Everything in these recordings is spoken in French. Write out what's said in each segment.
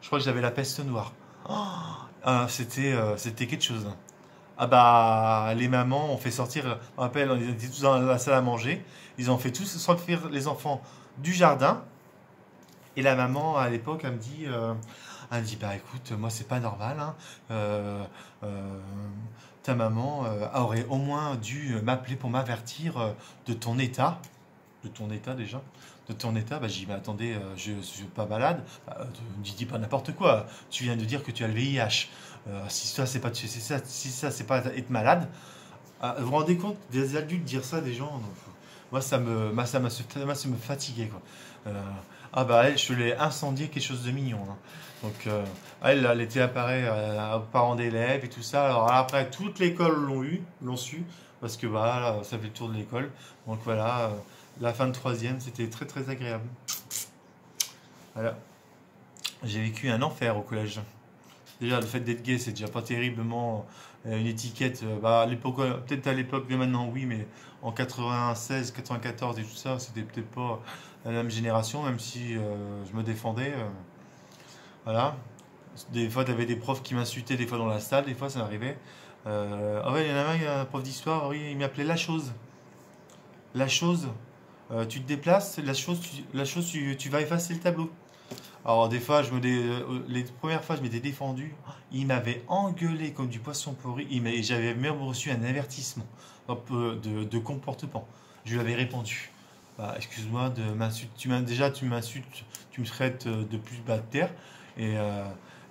Je crois que j'avais la peste noire. C'était quelque chose. Ah bah, les mamans ont fait sortir, je me rappelle, on était tous dans la salle à manger. Ils ont fait tous sortir les enfants du jardin. Et la maman, à l'époque, elle me dit, bah écoute, moi c'est pas normal, hein. Euh, euh, Ta maman aurait au moins dû m'appeler pour m'avertir de ton état. De ton état déjà. De ton état, bah j'ai dit, mais attendez, je suis pas malade. Bah, ne dis pas n'importe quoi. Tu viens de dire que tu as le VIH. Si ça c'est pas, si ça c'est pas être malade, vous vous rendez compte des adultes dire ça des gens? Donc, moi ça me fatiguait quoi. Euh, ah bah elle, je l'ai incendié quelque chose de mignon, hein. Donc elle était appareil aux parents d'élèves et tout ça. Alors après toute l'école l'ont su parce que voilà, ça fait le tour de l'école. Donc voilà, la fin de troisième, c'était très très agréable. Voilà, j'ai vécu un enfer au collège. Déjà, le fait d'être gay, c'est déjà pas terriblement une étiquette. Bah, à l'époque, peut-être à l'époque de maintenant, oui, mais en 96, 94 et tout ça, c'était peut-être pas la même génération, même si je me défendais. Voilà. Des fois, t'avais des profs qui m'insultaient, des fois dans la salle, des fois ça m'arrivait. Ah ouais, il y en a un, il y a un prof d'histoire, oui, il m'appelait La Chose. La Chose, tu te déplaces, tu vas effacer le tableau. Alors des fois, les premières fois, je m'étais défendu. Il m'avait engueulé comme du poisson pourri. J'avais même reçu un avertissement de comportement. Je lui avais répondu. Bah, excuse-moi de m'insulter. Tu m'insultes, tu me traites de plus bas de terre. Et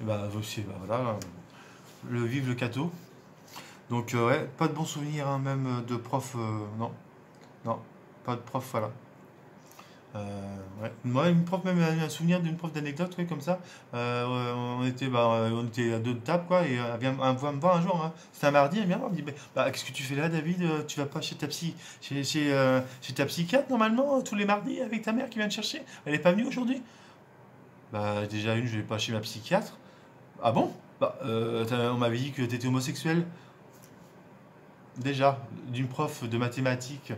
bah, aussi, bah, voilà, vive le cateau. Donc ouais, pas de bons souvenirs, hein, même de prof. Non, non, pas de prof, voilà. Ouais. Moi, une prof, même un souvenir d'une prof d'anecdote, ouais, comme ça. On était à deux de table, quoi, et elle vient me voir un jour, hein. C'était un mardi, elle vient me voir, elle me dit, bah, qu'est-ce que tu fais là, David? Tu vas pas chez ta chez ta psychiatre, normalement, tous les mardis, avec ta mère qui vient te chercher? Elle est pas venue aujourd'hui? Bah, déjà une, je vais pas chez ma psychiatre. Ah bon? Bah, on m'avait dit que t'étais homosexuel. Déjà, d'une prof de mathématiques.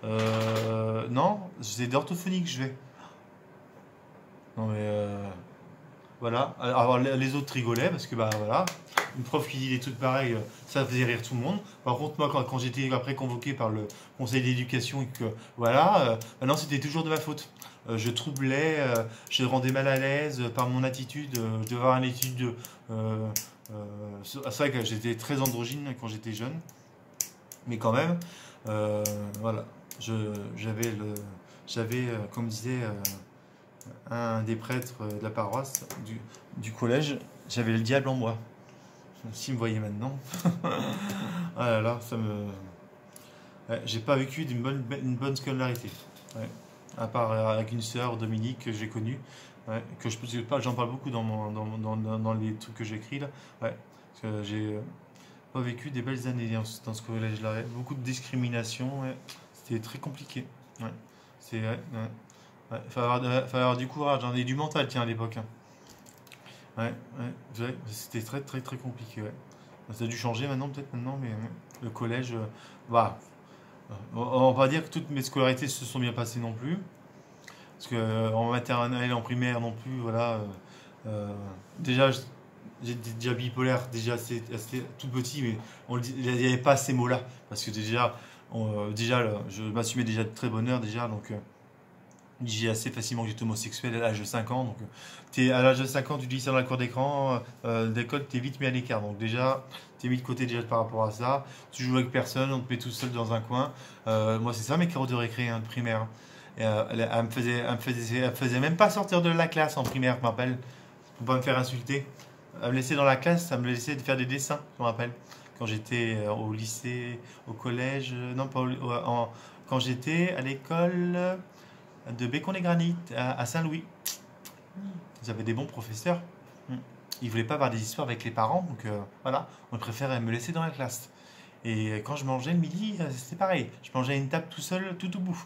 euh, non, c'est d'orthophonie que je vais. Non mais voilà. Alors les autres rigolaient parce que bah voilà, une prof qui dit des trucs pareils, ça faisait rire tout le monde. Par contre moi quand j'étais après convoqué par le conseil d'éducation et que voilà, maintenant c'était toujours de ma faute. Je troublais, je rendais mal à l'aise par mon attitude. Je devais avoir une attitude. C'est vrai que j'étais très androgyne quand j'étais jeune, mais quand même, voilà. J'avais comme disait un des prêtres de la paroisse du collège, j'avais le diable en moi. S'il me voyait maintenant, ah là là, ouais, j'ai pas vécu une bonne scolarité. Ouais. À part avec une sœur, Dominique, que j'ai connue, ouais, j'en parle beaucoup dans les trucs que j'écris là. Ouais, parce que j'ai pas vécu des belles années dans ce collège-là. Ouais. Beaucoup de discrimination, ouais. C'était très compliqué. Ouais. Ouais, ouais. Ouais. Fallait avoir du courage, j'en ai du mental, tiens, à l'époque, hein. Ouais, ouais. C'était très, très, très compliqué, ouais. Ça a dû changer maintenant, peut-être maintenant, mais ouais. Le collège, bah, on va pas dire que toutes mes scolarités se sont bien passées non plus. Parce que en maternelle, en primaire non plus, voilà. Euh, déjà, j'étais déjà bipolaire, déjà assez tout petit, mais il n'y avait pas ces mots-là. Parce que déjà je m'assumais déjà de très bonne heure, déjà, donc j'ai assez facilement que j'étais homosexuel à l'âge de 5 ans. Donc, à l'âge de 5 ans, tu dis ça dans la cour d'école, t'es vite mis à l'écart. Donc, déjà, t'es mis de côté déjà par rapport à ça. Tu joues avec personne, on te met tout seul dans un coin. Moi, c'est ça mes carreaux de récré, hein, de primaire. Et, elle me faisait même pas sortir de la classe en primaire, je me rappelle, pour pas me faire insulter. Elle me laissait dans la classe, ça me laissait de faire des dessins, je me rappelle. Quand j'étais au lycée, au collège, non pas quand j'étais à l'école de Bécon-les-Granit à Saint-Louis. Ils avaient des bons professeurs. Ils voulaient pas avoir des histoires avec les parents, donc voilà, on préférait me laisser dans la classe. Et quand je mangeais le midi, c'était pareil. Je mangeais à une table tout seul, tout au bout,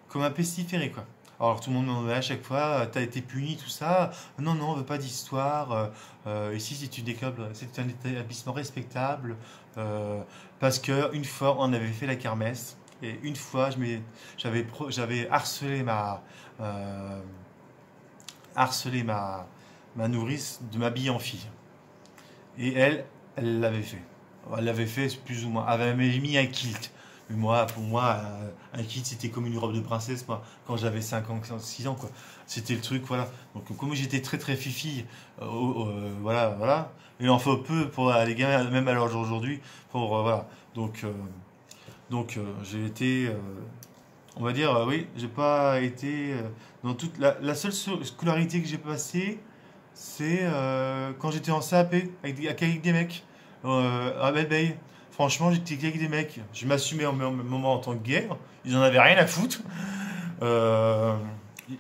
comme un pestiféré, quoi. Alors tout le monde me demandait à chaque fois, t'as été puni, tout ça. Non, non, on veut pas d'histoire. Ici, c'est un établissement respectable. Parce que une fois, on avait fait la kermesse. Et une fois, j'avais harcelé euh, harcelé ma nourrice de m'habiller en fille. Et elle l'avait fait. Elle l'avait fait plus ou moins. Elle avait mis un kilt. Mais moi, pour moi, un kilt, c'était comme une robe de princesse, moi, quand j'avais 5 ans, 6 ans, quoi. C'était le truc, voilà. Donc, comme j'étais très, très fifi, voilà, voilà. Il en faut peu pour les gamins, même à l'âge d'aujourd'hui, pour, voilà. J'ai été, on va dire, oui, j'ai pas été dans toute la seule scolarité que j'ai passée, c'est quand j'étais en CAP avec des mecs à Belle Bay. Franchement, j'étais avec des mecs. Je m'assumais en même moment en tant que gay. Ils en avaient rien à foutre. Euh,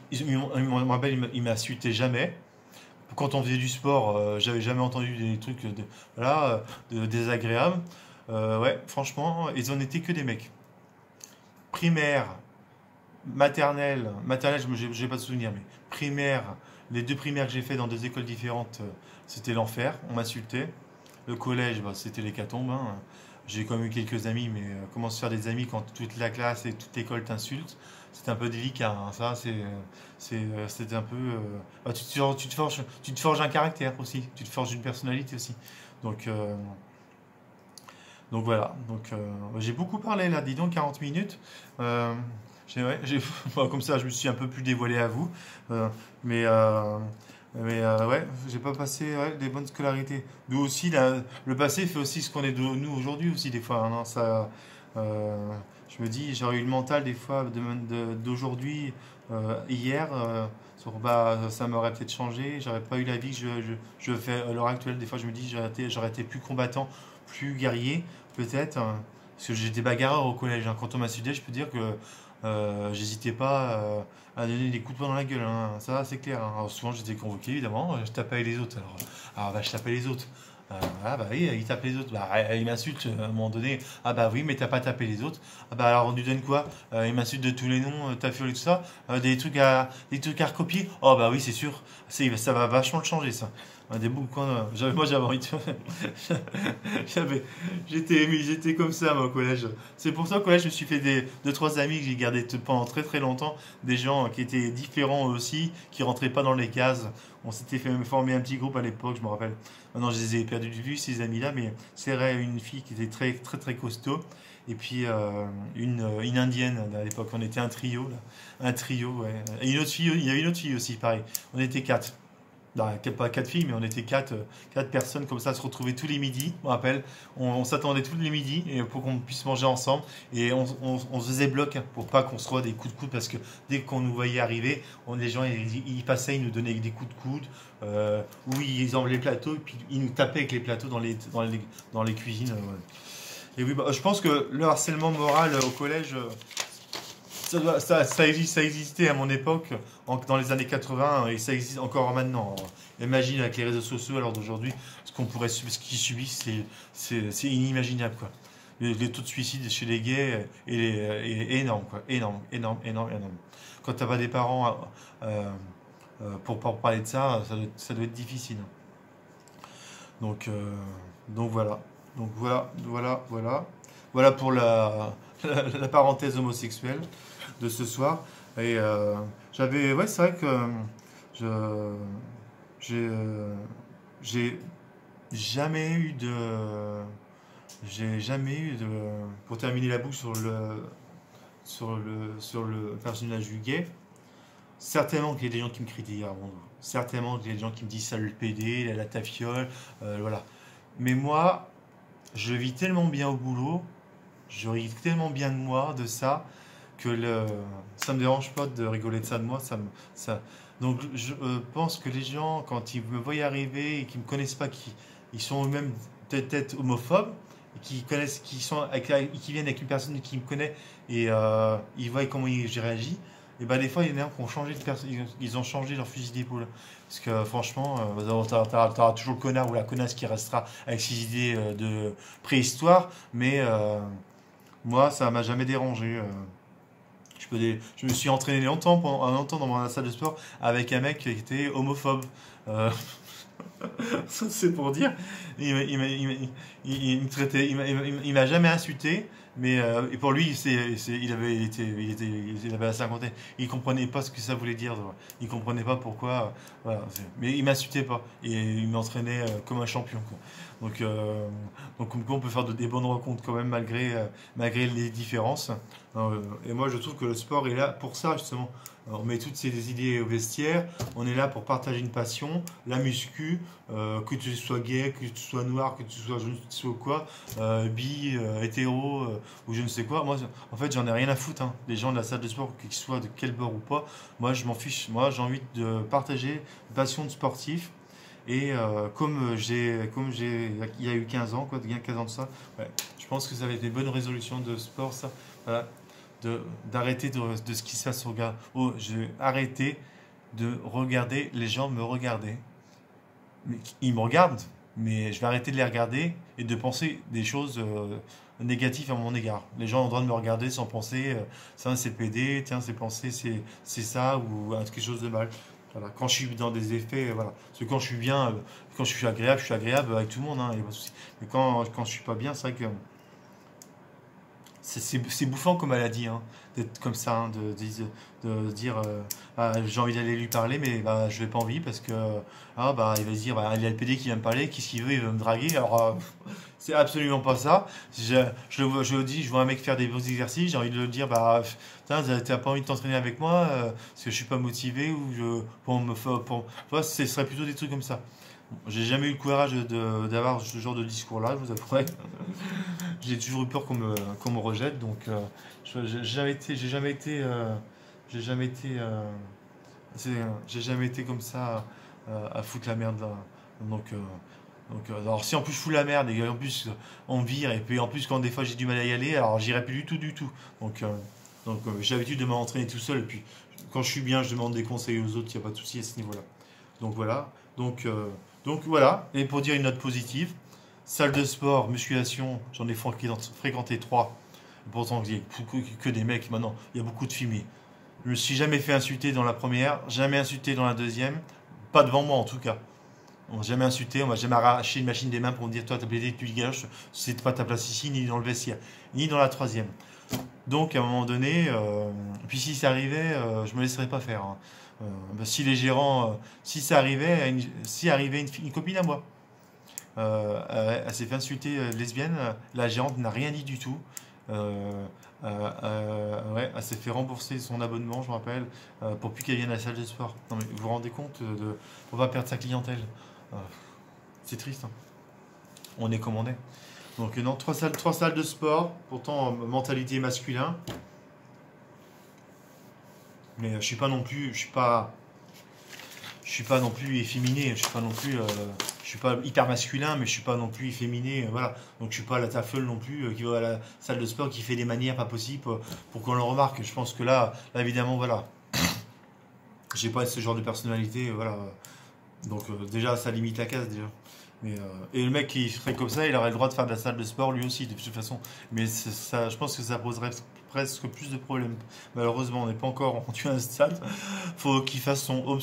je me rappelle, il m'insultait jamais. Quand on faisait du sport, j'avais jamais entendu des trucs voilà, désagréables. Ouais, franchement, ils en étaient que des mecs. Primaire, maternelle, je n'ai pas de souvenir, mais primaire, les 2 primaires que j'ai fait dans 2 écoles différentes, c'était l'enfer, on m'insultait. Le collège, bah, c'était l'hécatombe, hein. J'ai quand même eu quelques amis, mais comment se faire des amis quand toute la classe et toute l'école t'insulte, c'est un peu délicat, hein. Ça, c'est un peu. Bah, tu te forges un caractère aussi, tu te forges une personnalité aussi. Donc, euh, donc voilà. J'ai beaucoup parlé là, dis donc 40 minutes. Euh, ouais, bon, comme ça, je me suis un peu plus dévoilé à vous. Euh, mais euh, ouais, j'ai pas passé ouais, des bonnes scolarités. Nous aussi, le passé fait aussi ce qu'on est de nous aujourd'hui aussi des fois, hein, non, ça, euh, je me dis, j'aurais eu le mental des fois d'aujourd'hui, hier. Bah, ça m'aurait peut-être changé. J'aurais pas eu la vie que je fais à l'heure actuelle. Des fois, je me dis, j'aurais été plus combattant, plus guerrier, peut-être, hein. Parce que j'étais bagarreur au collège, hein. Quand on m'a sudé, je peux dire que j'hésitais pas à donner des coups de poing dans la gueule, hein. Ça, c'est clair, hein. Alors, souvent, j'étais convoqué, évidemment. Je tapais les autres. Alors bah, je tapais les autres. Ah bah oui, il tape les autres. Bah, il m'insulte à un moment donné. Ah bah oui, mais t'as pas tapé les autres. Ah bah alors on lui donne quoi? Il m'insulte de tous les noms, t'as fait tout ça. Des trucs à recopier. Oh bah oui, c'est sûr. Ça va vachement le changer, ça. Des bouts, moi j'avais envie de. j'avais, j'étais comme ça, moi, au collège. C'est pour ça qu'au collège, je me suis fait 2, 3 amis que j'ai gardés pendant très très longtemps. Des gens qui étaient différents eux aussi, qui rentraient pas dans les cases. On s'était fait même former un petit groupe à l'époque, je me rappelle. Maintenant, je les ai perdus de vue, ces amis-là, mais c'est vrai, une fille qui était très très très costaud. Et puis une indienne à l'époque, on était un trio là. Un trio, ouais. Et une autre fille, il y avait une autre fille aussi, pareil. On était 4. Non, pas 4 filles, mais on était 4 personnes comme ça, à se retrouver tous les midis. Je me rappelle, on s'attendait tous les midis et pour qu'on puisse manger ensemble. Et on se faisait bloc pour pas qu'on se revoie des coups de coude parce que dès qu'on nous voyait arriver, les gens ils passaient, ils nous donnaient des coups de coude. Ou ils enlevaient les plateaux et puis ils nous tapaient avec les plateaux dans les cuisines. Ouais. Et oui, bah, je pense que le harcèlement moral au collège, ça existait à mon époque, dans les années 80, et ça existe encore maintenant. Imagine avec les réseaux sociaux à l'heure d'aujourd'hui, ce qu'ils subissent, c'est inimaginable, quoi. Les taux de suicide chez les gays est énorme, quoi. Énorme, énorme, énorme, énorme. Quand t'as pas des parents pour parler de ça, ça doit être difficile. Donc, euh, donc voilà. Donc voilà. Voilà pour la parenthèse homosexuelle de ce soir. Et ouais, c'est vrai que je, j'ai jamais eu de, pour terminer la boucle sur le personnage du gay. Certainement qu'il y a des gens qui me critiqueront. Certainement qu'il y a des gens qui me disent ça le PD, la tafiole, voilà. Mais moi, je vis tellement bien au boulot, je ris tellement bien de moi, de ça, que ça me dérange pas de rigoler de ça de moi. Donc je pense que les gens, quand ils me voient arriver et qu'ils me connaissent pas, ils sont eux-mêmes peut-être homophobes, et qui viennent avec une personne qui me connaît et ils voient comment j'ai réagi. Et ben des fois, il y en a qui ont changé de personne, ils ont changé leur fusil d'épaule. Parce que franchement, t'auras toujours le connard ou la connasse qui restera avec ses idées de préhistoire, mais moi, ça m'a jamais dérangé. Je me suis entraîné longtemps, pendant un longtemps dans ma salle de sport avec un mec qui était homophobe. Euh, ça, c'est pour dire. Il me traitait, il m'a jamais insulté, Et pour lui, il avait la cinquantaine. Il comprenait pas ce que ça voulait dire. Il comprenait pas pourquoi. Voilà, mais il m'insultait pas. Et il m'entraînait comme un champion, quoi. Donc, euh, donc comme quoi on peut faire des bonnes rencontres quand même malgré les différences. Et moi, je trouve que le sport est là pour ça, justement. On met toutes ces idées au vestiaire. On est là pour partager une passion, la muscu, que tu sois gay, que tu sois noir, que tu sois je ne sais quoi, bi, hétéro ou je ne sais quoi. Moi, en fait, j'en ai rien à foutre, hein. Les gens de la salle de sport, qu'ils soient de quel bord ou pas, moi, je m'en fiche. Moi, j'ai envie de partager une passion de sportif. Et il y a eu 15 ans, quoi, il y a 15 ans de ça, ouais, je pense que ça avait été une bonne résolution de sport, ça. Voilà, d'arrêter de ce qui se passe au regard. Oh, j'ai arrêté de regarder les gens me regarder. Mais ils me regardent, mais je vais arrêter de les regarder et de penser des choses négatives à mon égard. Les gens ont le droit de me regarder sans penser, ça c'est PD, tiens c'est pensé, c'est ça, ou quelque chose de mal. Voilà. Quand je suis dans des effets, voilà. Parce que quand je suis bien, quand je suis agréable avec tout le monde, hein, y a pas de souci. Mais quand je suis pas bien, c'est vrai que c'est bouffant comme maladie, hein, d'être comme ça, hein, de dire ah, j'ai envie d'aller lui parler, mais bah, je vais pas envie parce que ah, bah, il va se dire bah, il y a le PD qui vient me parler, qu'est-ce qu'il veut, il veut me draguer. Alors, c'est absolument pas ça. Je le dis, je vois un mec faire des beaux exercices, j'ai envie de le dire bah, t'as pas envie de t'entraîner avec moi parce que je suis pas motivé ou ce serait plutôt des trucs comme ça. J'ai jamais eu le courage d'avoir ce genre de discours-là, je vous avouerai. J'ai toujours eu peur qu'on me rejette, donc j'ai jamais été, j'ai jamais été comme ça à foutre la merde là. Donc, euh, alors si en plus je fous la merde et en plus on me vire et puis en plus quand des fois j'ai du mal à y aller, alors j'irai plus du tout. J'ai l'habitude de m'entraîner tout seul et puis quand je suis bien, je demande des conseils aux autres, il n'y a pas de souci à ce niveau-là. Donc voilà. Donc voilà. Et pour dire une note positive, salle de sport, musculation, j'en ai fréquenté trois. Pourtant, il n'y a que des mecs maintenant. Il y a beaucoup de filles. Je me suis jamais fait insulter dans la première, jamais insulté dans la deuxième. Pas devant moi en tout cas. On m'a jamais insulté, on m'a jamais arraché une machine des mains pour me dire toi t'as plaidé, tu gâches, c'est pas ta place ici, ni dans le vestiaire, ni dans la troisième. Donc à un moment donné, puis si ça arrivait, je me laisserais pas faire, hein. Si les gérants, si ça arrivait, si arrivait une copine à moi, elle s'est fait insulter lesbienne, la gérante n'a rien dit du tout. Ouais, elle s'est fait rembourser son abonnement, je me rappelle, pour plus qu'elle vienne à la salle de sport. Non mais vous vous rendez compte on va perdre sa clientèle. Euh, c'est triste, hein. On est comme on est. Donc non, trois salles de sport, pourtant mentalité masculin. Mais je suis pas non plus, je suis pas non plus efféminé, je suis pas hyper masculin, mais je suis pas non plus efféminé, voilà. Donc je suis pas la tafeule non plus qui va à la salle de sport qui fait des manières pas possibles pour qu'on le remarque. Je pense que là évidemment, voilà, j'ai pas ce genre de personnalité, voilà. Donc déjà ça limite la casse déjà. Et le mec qui ferait comme ça, il aurait le droit de faire de la salle de sport lui aussi, de toute façon. Mais ça, je pense que ça poserait presque plus de problèmes. Malheureusement, on n'est pas encore rendu à un stade. Faut qu'il fasse son home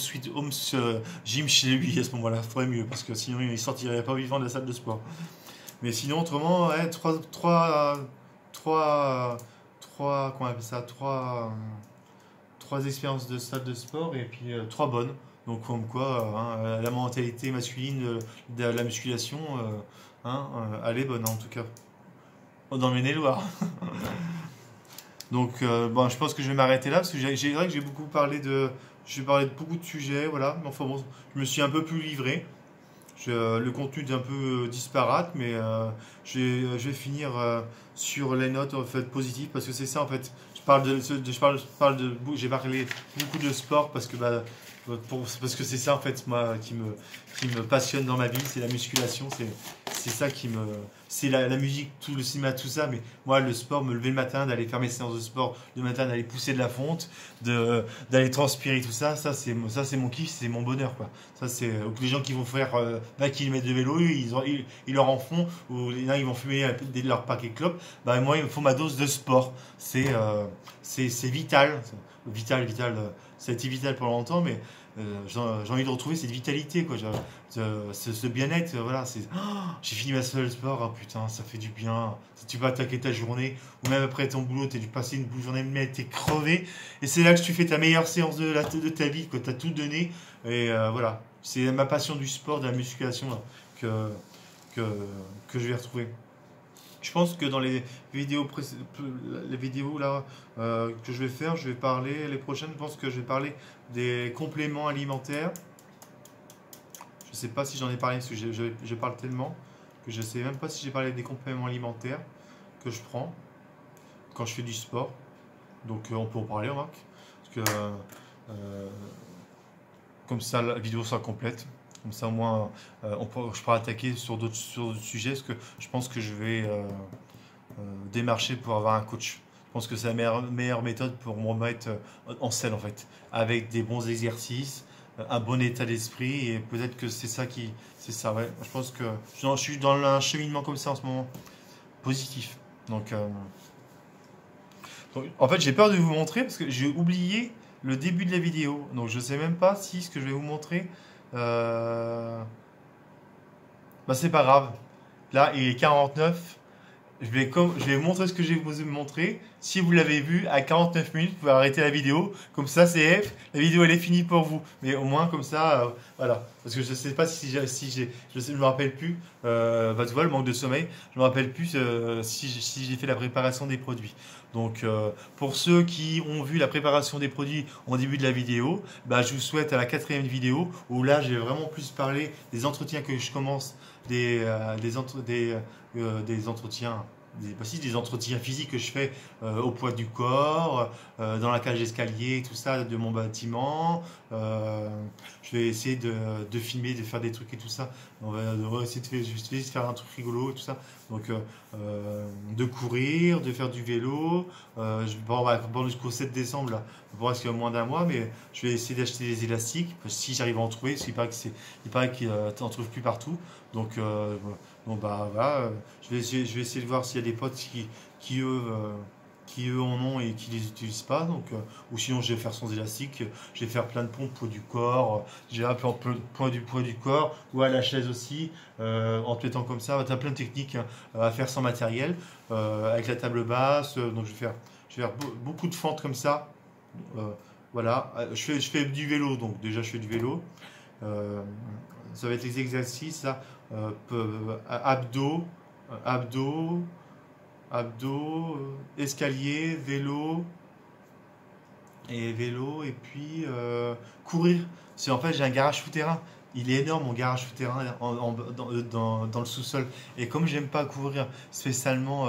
gym chez lui à ce moment-là. Faudrait mieux, parce que sinon il sortirait pas vivant de la salle de sport. Mais sinon, autrement, ouais, comment on appelle ça, trois expériences de salle de sport et puis trois bonnes. Donc comme quoi, la mentalité masculine de la musculation, elle est bonne en tout cas. Dans le Maine-et-Loire. Donc bon, je pense que je vais m'arrêter là parce que c'est vrai que j'ai parlé de beaucoup de sujets, voilà. Mais enfin bon, je me suis un peu plus livré. Le contenu est un peu disparate, mais je vais finir sur les notes en fait positives parce que c'est ça en fait. J'ai parlé beaucoup de sport parce que parce que c'est ça en fait moi qui me passionne dans ma vie, c'est la musculation, c'est ça c'est la musique, tout le cinéma, tout ça, mais moi le sport, me lever le matin, d'aller faire mes séances de sport le matin, d'aller pousser de la fonte, d'aller transpirer, tout ça, c'est mon kiff, c'est mon bonheur quoi. Ça c'est les gens qui vont faire 20 km de vélo, ils leur en font, ou ils vont fumer leur paquet de clopes, bah moi il me faut ma dose de sport. C'est vital, vital, ça a été vital pendant longtemps, mais j'ai envie de retrouver cette vitalité, quoi. Ce bien-être, voilà. J'ai fini ma salle de sport, oh, putain, ça fait du bien. Si tu vas attaquer ta journée, ou même après ton boulot, tu as dû passer une journée, mais t'es crevé. Et c'est là que tu fais ta meilleure séance de ta vie, quoi. Tu as tout donné. Et voilà. C'est ma passion du sport, de la musculation, là, que, que je vais retrouver. Je pense que dans les vidéos là que je vais faire, je vais parler, les prochaines, je pense que je vais parler des compléments alimentaires. Je sais pas si j'en ai parlé, parce que je parle tellement que je sais même pas si j'ai parlé des compléments alimentaires que je prends quand je fais du sport. Donc on peut en parler, Marc. Parce que comme ça la vidéo sera complète. Comme ça au moins je pourrai attaquer sur d'autres sujets, parce que je pense que je vais démarcher pour avoir un coach. Je pense que c'est la meilleure méthode pour me remettre en selle, en fait, avec des bons exercices, un bon état d'esprit, et peut-être que c'est ça c'est ça, ouais. Je pense que je suis dans un cheminement comme ça en ce moment, positif. Donc, en fait, j'ai peur de vous montrer parce que j'ai oublié le début de la vidéo. Donc, je sais même pas si ce que je vais vous montrer, bah, c'est pas grave. Là, il est 49. Je vais vous montrer ce que je vais vous montrer. Si vous l'avez vu à 49 minutes, vous pouvez arrêter la vidéo. Comme ça, c'est F. La vidéo, elle est finie pour vous. Mais au moins, comme ça, voilà. Parce que je ne sais pas si je me rappelle plus. Bah, tu vois, le manque de sommeil. Je me rappelle plus si j'ai fait la préparation des produits. Donc, pour ceux qui ont vu la préparation des produits en début de la vidéo, bah, je vous souhaite à la 4e vidéo où là, j'ai vraiment plus parlé des entretiens que je commence, des entretiens, des entretiens physiques que je fais au poids du corps, dans la cage d'escalier, tout ça, de mon bâtiment. Je vais essayer de filmer, de faire des trucs et tout ça. On va essayer de faire un truc rigolo et tout ça. Donc, de courir, de faire du vélo. Bon, jusqu'au 7 décembre, là, il reste moins d'un mois, mais je vais essayer d'acheter des élastiques, si j'arrive à en trouver, parce qu'il paraît qu'il n'en trouve plus partout. Donc, bon, bah voilà, je vais essayer de voir s'il y a des potes qui eux en ont et qui les utilisent pas. Donc, ou sinon, je vais faire sans élastique, je vais faire plein de pompes poids du corps, j'ai un peu poids du corps, ou à la chaise aussi, en te mettant comme ça. Tu as plein de techniques à faire sans matériel, avec la table basse. Donc, je vais faire beaucoup de fentes comme ça. Voilà, je fais du vélo, donc déjà je fais du vélo. Ça va être les exercices là, abdos, escalier, vélo, et puis courir. En fait, j'ai un garage souterrain. Il est énorme, mon garage souterrain dans le sous-sol. Et comme j'aime pas courir spécialement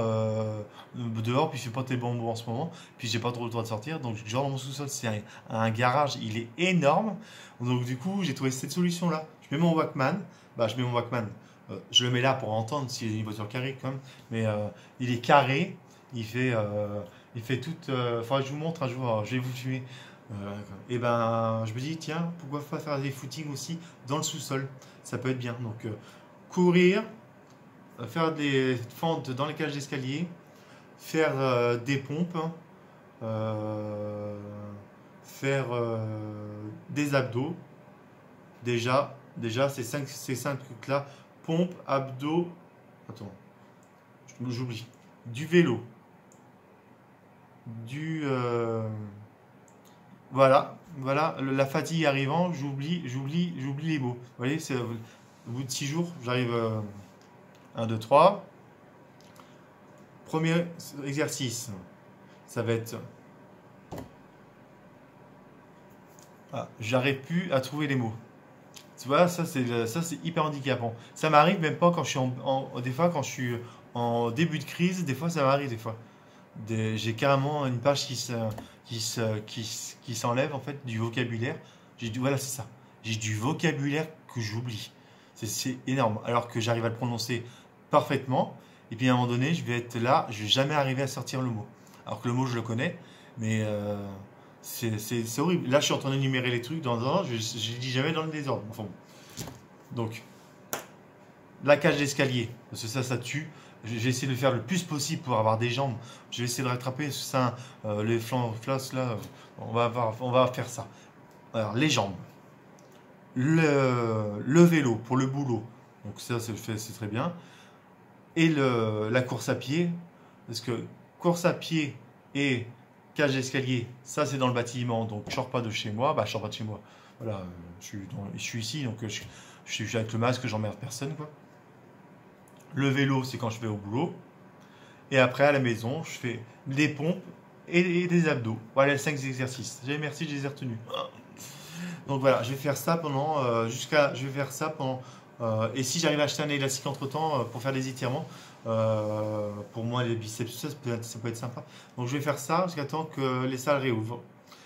dehors, puis je fais pas tes bambous en ce moment, puis j'ai pas trop le droit de sortir, donc genre dans mon sous-sol, c'est un garage, il est énorme. Donc du coup, j'ai trouvé cette solution-là. Je mets mon Walkman, je le mets là pour entendre s'il y a une voiture carrée quand même, mais il est carré, il fait tout. Faudra que je vous montre un jour, je vais vous filmer. Et ben, je me dis, tiens, pourquoi pas faire des footings aussi dans le sous-sol? Ça peut être bien. Donc, courir, faire des fentes dans les cages d'escalier, faire des pompes, faire des abdos. Déjà ces cinq trucs-là, pompe, abdos, attends, j'oublie, du vélo, voilà, la fatigue arrivant, j'oublie les mots. Vous voyez, c'est au bout de 6 jours, j'arrive 1, 2, 3. Premier exercice, ça va être... j'arrive plus à trouver les mots. Tu vois, ça c'est hyper handicapant. Ça m'arrive même pas quand je suis des fois quand je suis en début de crise, des fois ça m'arrive des fois. J'ai carrément une page qui s'enlève en fait du vocabulaire. Voilà, c'est ça. J'ai du vocabulaire que j'oublie. C'est énorme. Alors que j'arrive à le prononcer parfaitement. Et puis à un moment donné, je vais être là, je vais jamais arriver à sortir le mot. Alors que le mot, je le connais, mais c'est horrible. Là, je suis en train d'énumérer les trucs dans un ordre, je ne dis jamais dans le désordre. Enfin, bon. Donc, la cage d'escalier, parce que ça tue. J'ai essayé de le faire le plus possible pour avoir des jambes. Je vais essayer de rattraper ça, les flancs là. On va faire ça. Alors, les jambes. le vélo pour le boulot. Donc ça, c'est très bien. Et la course à pied, parce que course à pied et cage d'escalier, ça c'est dans le bâtiment, donc je sors pas de chez moi, je sors pas de chez moi. Voilà, je suis ici, donc je suis avec le masque, j'emmerde personne, quoi. Le vélo, c'est quand je vais au boulot. Et après, à la maison, je fais des pompes et des abdos. Voilà les 5 exercices. Merci, je les ai retenus. Donc voilà, je vais faire ça pendant je vais faire ça pendant et si j'arrive à acheter un élastique entre temps pour faire des étirements, pour moi les biceps, ça peut être sympa. Donc je vais faire ça jusqu'à temps que les salles réouvrent.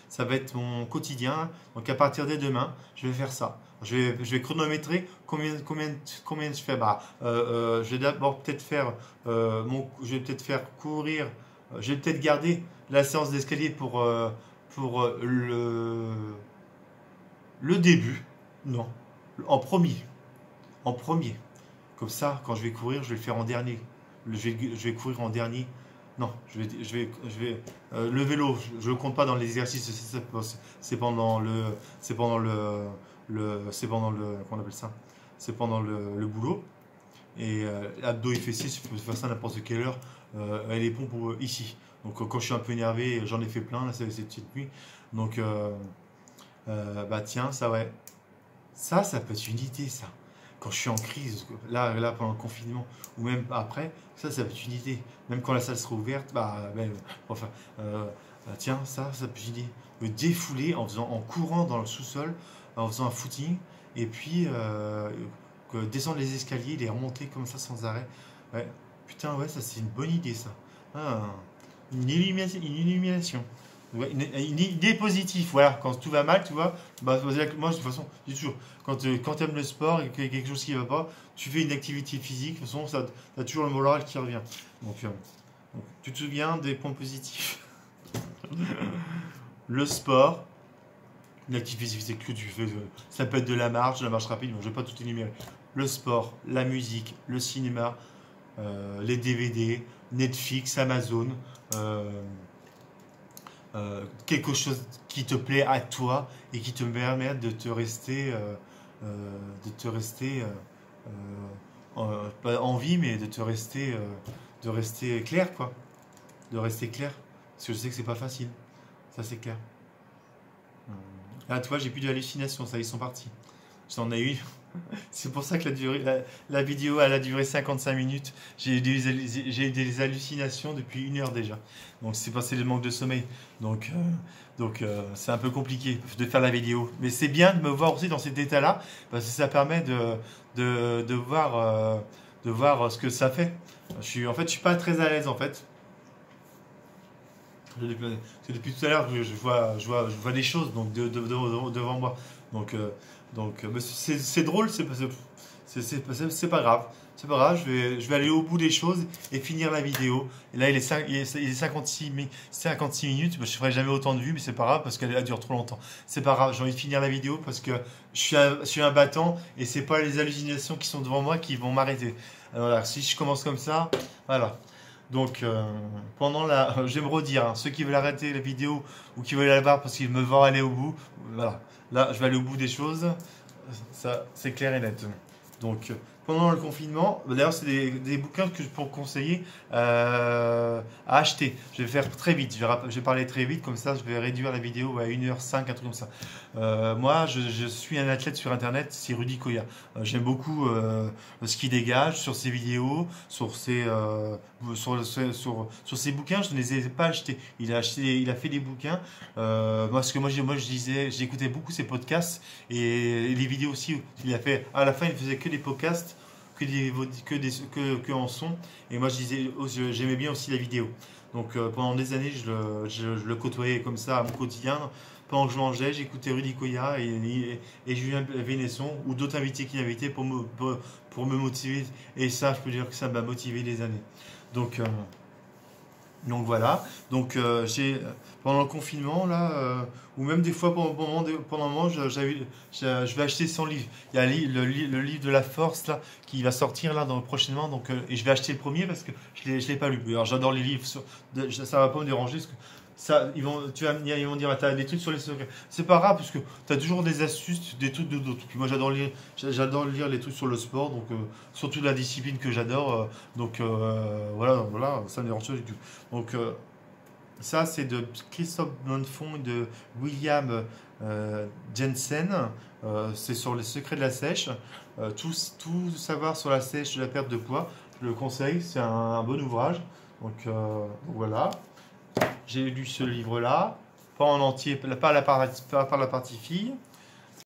Ça va être mon quotidien. Donc à partir de demain, je vais faire ça. Je vais chronométrer combien je fais. Je vais d'abord peut-être faire je vais peut-être faire courir. Je vais peut-être garder la séance d'escalier pour le début. Non, en premier. En premier. Comme ça, quand je vais courir, je vais le faire en dernier. Je vais courir en dernier. Non, le vélo, je ne le compte pas dans les exercices. C'est pendant comment on appelle ça? C'est pendant le boulot. Et abdos et fessiers, je peux faire ça à n'importe quelle heure. Et les pompes ici. Donc quand je suis un peu énervé, j'en ai fait plein là, cette petite nuit. Donc tiens, ça ouais. Ça peut être une idée, ça. Quand je suis en crise, là pendant le confinement, ou même après, ça peut être une idée. Même quand la salle sera ouverte, tiens, ça peut être une idée. Me défouler en courant dans le sous-sol, en faisant un footing, et puis descendre les escaliers, les remonter comme ça sans arrêt. Ouais. Putain, ouais, ça c'est une bonne idée, ça. Ah, une illumination. Ouais, une idée positive, voilà, quand tout va mal, tu vois, moi de toute façon, je dis toujours, quand tu aimes le sport et qu'il y a quelque chose qui ne va pas, tu fais une activité physique, de toute façon, ça as toujours le moral qui revient. Donc, tu te souviens des points positifs. Le sport, l'activité physique que tu fais, ça peut être de la marche rapide, bon, je ne vais pas tout énumérer. Le sport, la musique, le cinéma, les DVD, Netflix, Amazon, quelque chose qui te plaît à toi et qui te permet de te rester, pas en vie, mais de rester clair, quoi. De rester clair. Parce que je sais que c'est pas facile. Ça, c'est clair. Ah, tu vois, j'ai plus d'hallucinations, ça, ils sont partis. J'en ai eu. C'est pour ça que la vidéo elle a duré 55 minutes. J'ai eu des hallucinations depuis 1 heure déjà. Donc c'est passé le manque de sommeil. Donc c'est un peu compliqué de faire la vidéo. Mais c'est bien de me voir aussi dans cet état-là parce que ça permet de voir ce que ça fait. En fait, je suis pas très à l'aise en fait. C'est depuis tout à l'heure que je vois des choses donc devant moi. Donc, mais c'est drôle, c'est pas grave. C'est pas grave, je vais aller au bout des choses et finir la vidéo. Et là, il est 56 minutes. Je ne ferai jamais autant de vues, mais c'est pas grave parce qu'elle dure trop longtemps. C'est pas grave, j'ai envie de finir la vidéo parce que je suis un battant et c'est pas les hallucinations qui sont devant moi qui vont m'arrêter. Alors là, si je commence comme ça, voilà. Donc, je vais me redire, hein, ceux qui veulent arrêter la vidéo ou qui veulent la voir parce qu'ils me voient aller au bout, voilà. Là, je vais aller au bout des choses. Ça, c'est clair et net. Donc, pendant le confinement, d'ailleurs, c'est des bouquins que je peux conseiller à acheter. Je vais faire très vite. Je vais parler très vite, comme ça, je vais réduire la vidéo à 1h05, un truc comme ça. Moi, je suis un athlète sur Internet, c'est Rudy Koya. J'aime beaucoup ce qu'il dégage sur ses vidéos, sur ses bouquins. Je ne les ai pas achetés. Il a fait des bouquins. Parce que moi, j'écoutais beaucoup ses podcasts et les vidéos aussi. Il a fait, à la fin, il faisait que des podcasts, que en son. Et moi, j'aimais bien aussi la vidéo. Donc pendant des années, je le côtoyais comme ça à mon quotidien. Pendant que je mangeais, j'écoutais Rudy Koya et Julien Vénesson ou d'autres invités qui invitaient pour me motiver. Et ça, je peux dire que ça m'a motivé des années. Donc voilà. Donc pendant le confinement là, ou même des fois pendant un moment, je vais acheter son livre. Il y a le livre de la force là qui va sortir là prochainement. Donc et je vais acheter le premier parce que je l'ai pas lu. Alors j'adore les livres. Ça va pas me déranger parce que ça, ils vont dire, bah, t'as des trucs sur les secrets. C'est pas grave, parce que t'as toujours des astuces, des trucs de d'autres. Puis moi, j'adore lire les trucs sur le sport, donc surtout la discipline que j'adore. Donc voilà, ça me dérange pas du tout. Donc ça, c'est de Christophe Bonnefond et de William Jensen. C'est sur les secrets de la sèche. Tout savoir sur la sèche de la perte de poids, je le conseille, c'est un bon ouvrage. Donc voilà. J'ai lu ce livre-là, pas en entier, pas par la partie fille.